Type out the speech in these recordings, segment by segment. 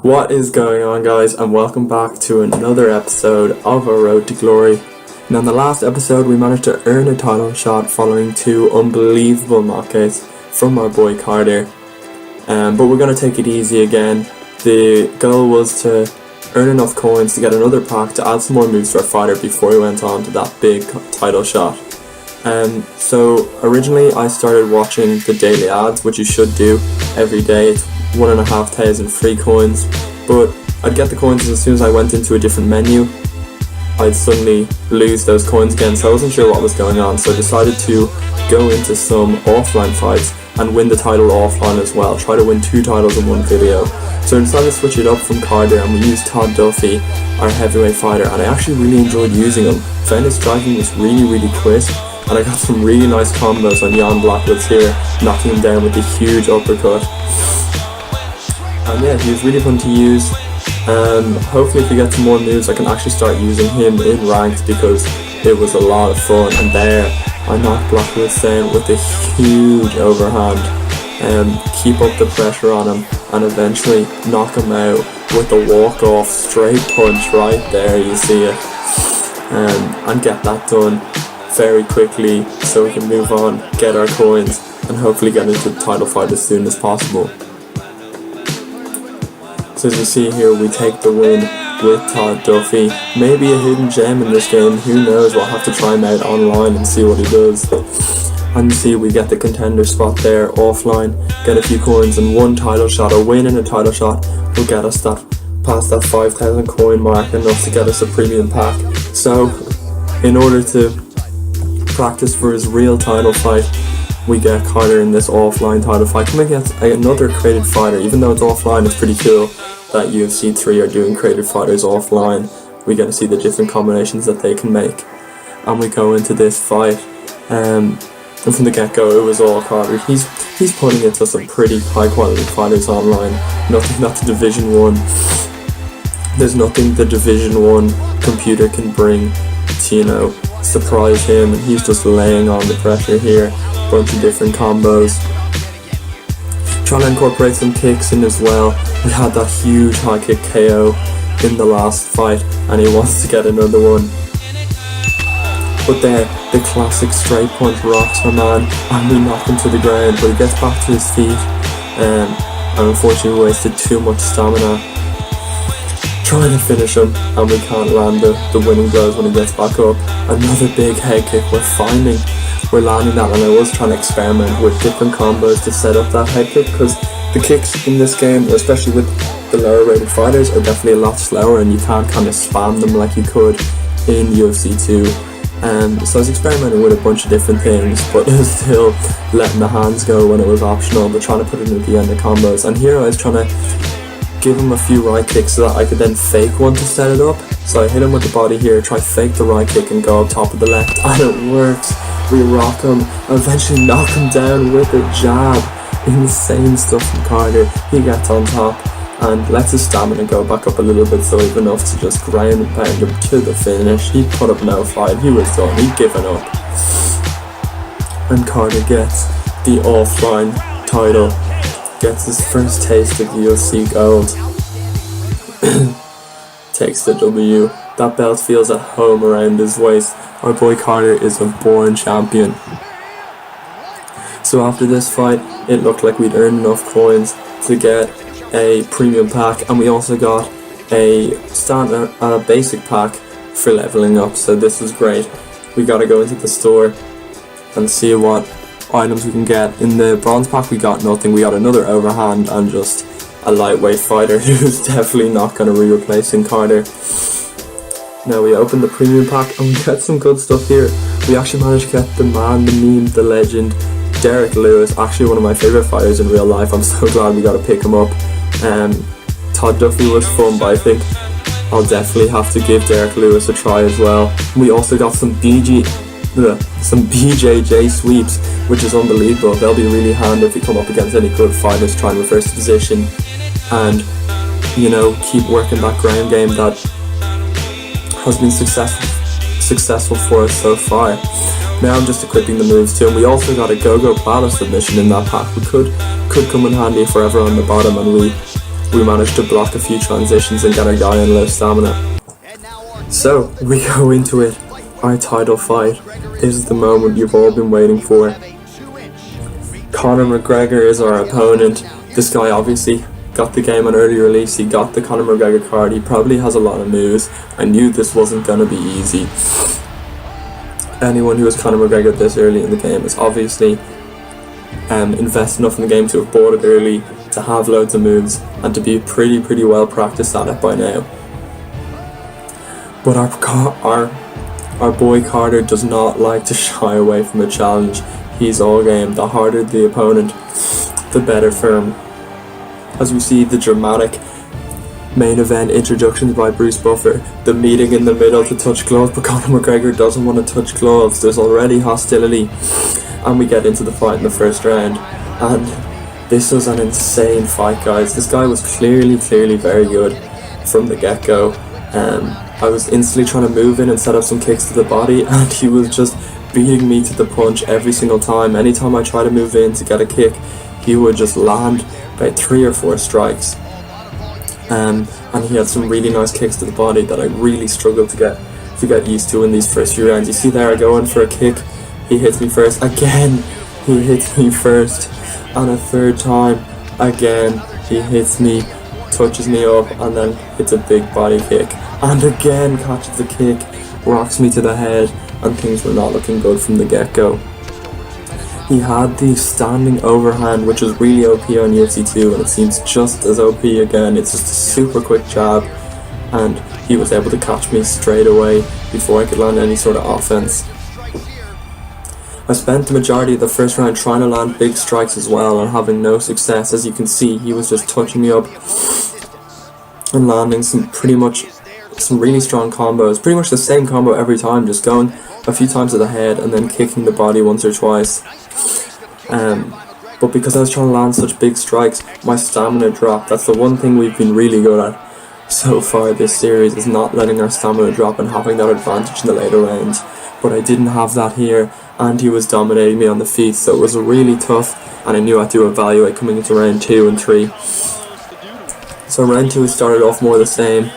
What is going on, guys, and welcome back to another episode of Our Road to Glory. Now, in the last episode we managed to earn a title shot following two unbelievable knockouts from our boy Carter, but we're going to take it easy again. The goal was to earn enough coins to get another pack to add some more moves to our fighter before we went on to that big title shot. So originally I started watching the daily ads, which you should do every day. It's 1,500 free coins, but I'd get the coins as soon as I went into a different menu. I'd suddenly lose those coins again, so I wasn't sure what was going on, so I decided to go into some offline fights and win the title offline as well, try to win 2 titles in one video. So I decided to switch it up from Carter, and we used Todd Duffy, our heavyweight fighter, and I actually really enjoyed using him. Found his striking was really crisp, and I got some really nice combos on Jan Blackwood's here, knocking him down with a huge uppercut. And yeah, he was really fun to use. Hopefully if we get some more moves I can actually start using him in ranked, because it was a lot of fun. And there, I knocked Blackwood down with a huge overhand. Keep up the pressure on him and eventually knock him out with a walk-off straight punch right there, you see it. And get that done very quickly so we can move on, get our coins, and hopefully get into the title fight as soon as possible. So as you see here, we take the win with Todd Duffy. Maybe a hidden gem in this game, who knows, we'll have to try him out online and see what he does. And you see we get the contender spot there offline, get a few coins, and one title shot, a win in a title shot will get us that past that 5,000 coin mark, enough to get us a premium pack. So in order to practice for his real title fight, we get Carter in this offline title fight. Coming against another created fighter. Even though it's offline, it's pretty cool that UFC 3 are doing created fighters offline. We get to see the different combinations that they can make. And we go into this fight, and from the get-go it was all Carter. He's putting it to some pretty high quality fighters online. Nothing that the Division 1, there's nothing the Division 1 computer can bring to, surprise him, and he's just laying on the pressure here. Bunch of different combos, trying to incorporate some kicks in as well. We had that huge high kick KO in the last fight, and he wants to get another one. But there, the classic straight punch rocks our man, and we knock him to the ground, but he gets back to his feet, and unfortunately we wasted too much stamina trying to finish him, and we can't land the winning blows when he gets back up. Another big head kick. We're landing that, and I was trying to experiment with different combos to set up that head kick, because the kicks in this game, especially with the lower rated fighters, are definitely a lot slower, and you can't kind of spam them like you could in UFC 2. So I was experimenting with a bunch of different things, but it was still letting the hands go when it was optional, but trying to put it at the end of combos. And here I was trying to give him a few right kicks so that I could then fake one to set it up. So I hit him with the body here, try fake the right kick and go up top of the left, and it works. We rock him, eventually knock him down with a jab. Insane stuff from Carter. He gets on top and lets his stamina go back up a little bit, so he's enough to just ground and pound him to the finish. He put up no fight, he was done, he'd given up. And Carter gets the offline title, gets his first taste of UFC gold. Takes the W. That belt feels at home around his waist. Our boy Carter is a born champion. So after this fight, it looked like we'd earned enough coins to get a premium pack, and we also got a standard a basic pack for leveling up, so this was great. We gotta go into the store and see what items we can get. In the bronze pack we got nothing. We got another overhand and just a lightweight fighter who's definitely not going to be replacing Carter. Now we open the premium pack and we get some good stuff here. We actually managed to get the man, the meme, the legend, Derek Lewis, actually one of my favourite fighters in real life. I'm so glad we got to pick him up. Todd Duffy was fun, but I think I'll definitely have to give Derek Lewis a try as well. We also got some BJJ sweeps, which is unbelievable. They'll be really handy if we come up against any good fighters trying to reverse the position and, keep working that ground game that has been successful for us so far. Now I'm just equipping the moves too, and we also got a go-go platter submission in that pack, which could come in handy if we're ever on the bottom and we we managed to block a few transitions and get our guy in low stamina. So we go into it, our title fight. This is the moment you've all been waiting for. Conor McGregor is our opponent. This guy obviously got the game on early release, he got the Conor McGregor card, he probably has a lot of moves. I knew this wasn't going to be easy. Anyone who has Conor McGregor this early in the game is obviously invested enough in the game to have bought it early, to have loads of moves, and to be pretty well practiced at it by now. But our boy Carter does not like to shy away from a challenge. He's all game. The harder the opponent, the better for him. As we see the dramatic main event introductions by Bruce Buffer, the meeting in the middle to touch gloves, but Conor McGregor doesn't want to touch gloves. There's already hostility, and we get into the fight in the first round. And this was an insane fight, guys. This guy was clearly very good from the get-go. I was instantly trying to move in and set up some kicks to the body, and he was just beating me to the punch every single time. Anytime I tried to move in to get a kick, he would just land about 3 or 4 strikes. And he had some really nice kicks to the body that I really struggled to get used to in these first few rounds. You see there, I go in for a kick, he hits me first. Again, he hits me first. And a third time, again, he hits me, touches me up, and then hits a big body kick. And again, catches the kick, rocks me to the head, and things were not looking good from the get-go. He had the standing overhand, which was really OP on UFC 2, and it seems just as OP again. It's just a super quick jab, and he was able to catch me straight away before I could land any sort of offense. I spent the majority of the first round trying to land big strikes as well, and having no success. As you can see, he was just touching me up and landing some really strong combos. Pretty much the same combo every time, just going a few times to the head and then kicking the body once or twice. But because I was trying to land such big strikes, my stamina dropped. That's the one thing we've been really good at so far this series, is not letting our stamina drop and having that advantage in the later rounds. But I didn't have that here, and he was dominating me on the feet, so it was really tough, and I knew I had to evaluate coming into round 2 and 3. So round 2 started off more the same,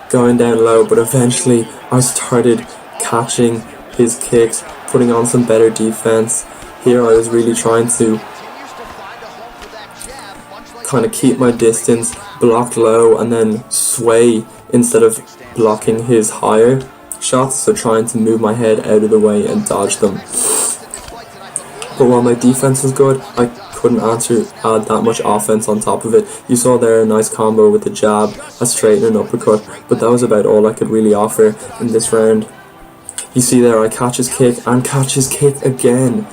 going down low, but eventually I started catching his kicks, putting on some better defense. Here I was really trying to kind of keep my distance, block low, and then sway instead of blocking his higher shots, so trying to move my head out of the way and dodge them. But while my defense was good, I couldn't add that much offense on top of it. You saw there a nice combo with the jab, a straight and an uppercut, but that was about all I could really offer in this round. You see there, I catch his kick and catch his kick again,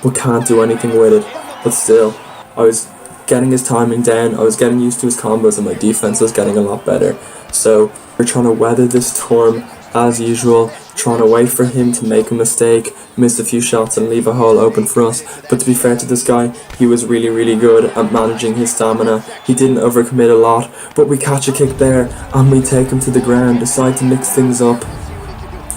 but can't do anything with it. But still, I was getting his timing down, I was getting used to his combos, and my defense was getting a lot better. So we're trying to weather this storm as usual, trying to wait for him to make a mistake, miss a few shots and leave a hole open for us. But to be fair to this guy, he was really good at managing his stamina. He didn't overcommit a lot, but we catch a kick there and we take him to the ground, decide to mix things up,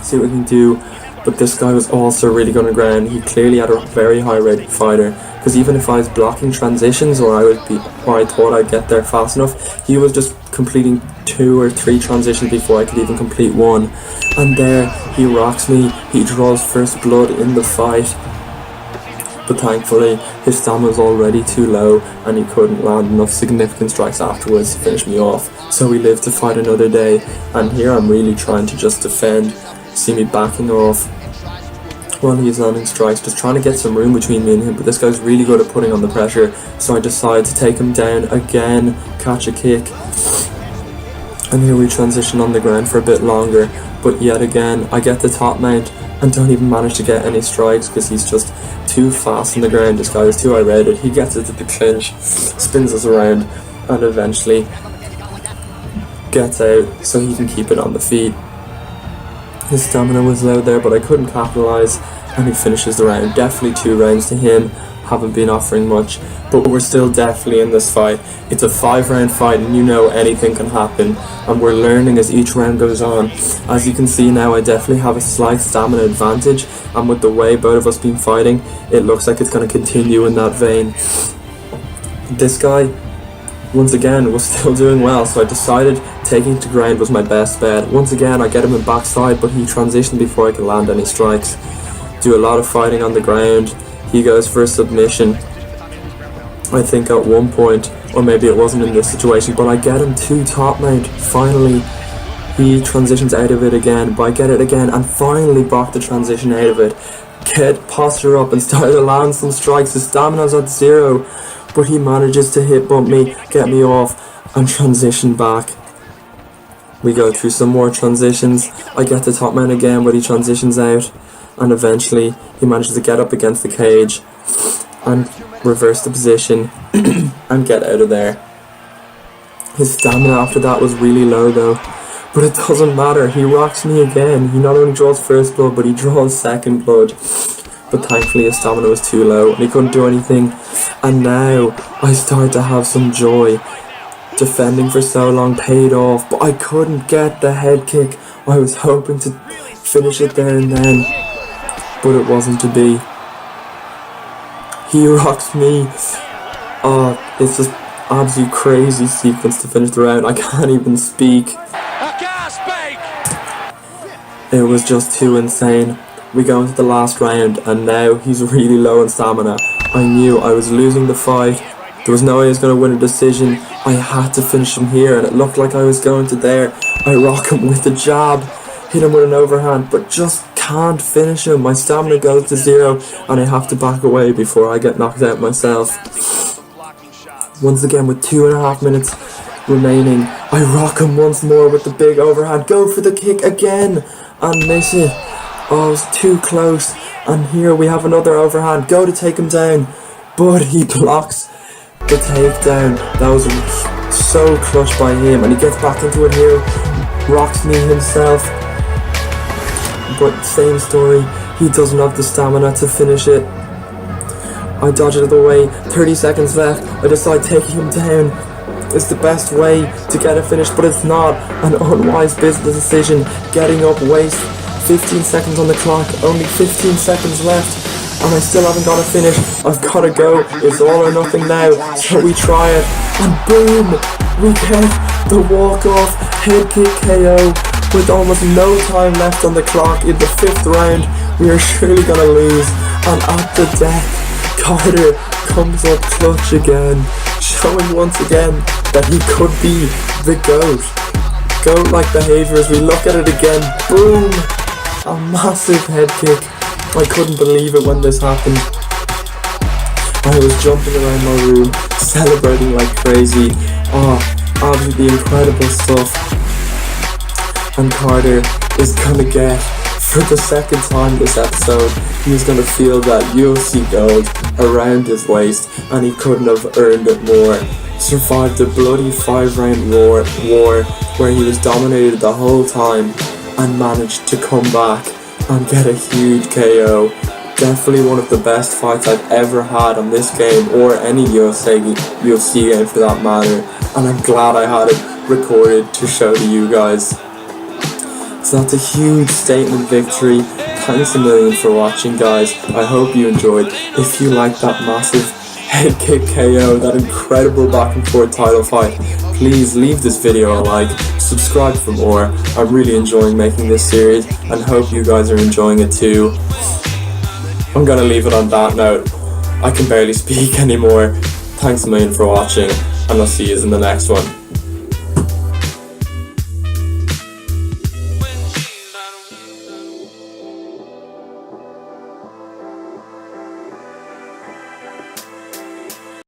see what we can do. But this guy was also really good on the ground. He clearly had a very high rated fighter, because even if I was blocking transitions or I thought I'd get there fast enough, he was just completing 2 or 3 transitions before I could even complete one. And there he rocks me, he draws first blood in the fight. But thankfully his stamina was already too low and he couldn't land enough significant strikes afterwards to finish me off. So we lived to fight another day, and here I'm really trying to just defend. See me backing off while he's landing strikes, just trying to get some room between me and him, but this guy's really good at putting on the pressure, so I decide to take him down again, catch a kick, and here we transition on the ground for a bit longer. But yet again I get the top mount and don't even manage to get any strikes because he's just too fast on the ground. This guy is too high-rated. He gets it to the clinch, spins us around, and eventually gets out so he can keep it on the feet. His stamina was low there, but I couldn't capitalise, and he finishes the round. Definitely 2 rounds to him, haven't been offering much, but we're still definitely in this fight. It's a 5-round fight, and you know anything can happen, and we're learning as each round goes on. As you can see now, I definitely have a slight stamina advantage, and with the way both of us been fighting, it looks like it's going to continue in that vein. This guy once again was still doing well, so I decided taking to ground was my best bet. Once again I get him in backside, but he transitioned before I could land any strikes. Do a lot of fighting on the ground. He goes for a submission, I think at one point, or maybe it wasn't in this situation, but I get him to top mount. Finally he transitions out of it again, but I get it again and finally block the transition out of it. Get posture up and start to land some strikes. His stamina's at 0, but he manages to hit bump me, get me off, and transition back. We go through some more transitions. I get the top man again, but he transitions out, and eventually he manages to get up against the cage and reverse the position and get out of there. His stamina after that was really low though, but it doesn't matter. He rocks me again. He not only draws first blood, but he draws second blood. But thankfully his stamina was too low and he couldn't do anything. And now I start to have some joy. Defending for so long paid off, but I couldn't get the head kick. I was hoping to finish it there and then, but it wasn't to be. He rocks me. Oh, it's just absolute crazy sequence to finish the round. I can't even speak. It was just too insane. We go into the last round and now he's really low on stamina. I knew I was losing the fight. There was no way I was going to win a decision. I had to finish him here and it looked like I was going to there. I rock him with a jab, hit him with an overhand, but just can't finish him. My stamina goes to 0 and I have to back away before I get knocked out myself. Once again with 2.5 minutes remaining, I rock him once more with the big overhand, go for the kick again and miss it. Oh, it was too close, and here we have another overhand, go to take him down, but he blocks the takedown. That was so clutch by him, and he gets back into it here, rocks me himself, but same story, he doesn't have the stamina to finish it. I dodge it out of the way, 30 seconds left, I decide taking him down is the best way to get it finished, but it's not. An unwise business decision, getting up, waste 15 seconds on the clock, only 15 seconds left, and I still haven't got it finished. I've got to go, it's all or nothing now, so we try it, and boom, we get the walk-off head kick KO with almost no time left on the clock in the 5th round. We are surely going to lose, and at the death, Carter comes up clutch again, showing once again that he could be the GOAT. GOAT-like behaviour as we look at it again. Boom! A massive head kick. I couldn't believe it when this happened. I was jumping around my room, celebrating like crazy. Oh, absolutely incredible stuff. And Carter is gonna get, for the second time this episode, he's gonna feel that UFC gold around his waist, and he couldn't have earned it more. Survived a bloody 5-round war where he was dominated the whole time and managed to come back and get a huge KO. Definitely one of the best fights I've ever had on this game, or any UFC game for that matter, and I'm glad I had it recorded to show to you guys. So that's a huge statement victory. Thanks a million for watching, guys. I hope you enjoyed. If you liked that massive head kick KO, that incredible back and forth title fight, please leave this video a like, subscribe for more. I'm really enjoying making this series and hope you guys are enjoying it too. I'm gonna leave it on that note. I can barely speak anymore. Thanks a million for watching, and I'll see you in the next one.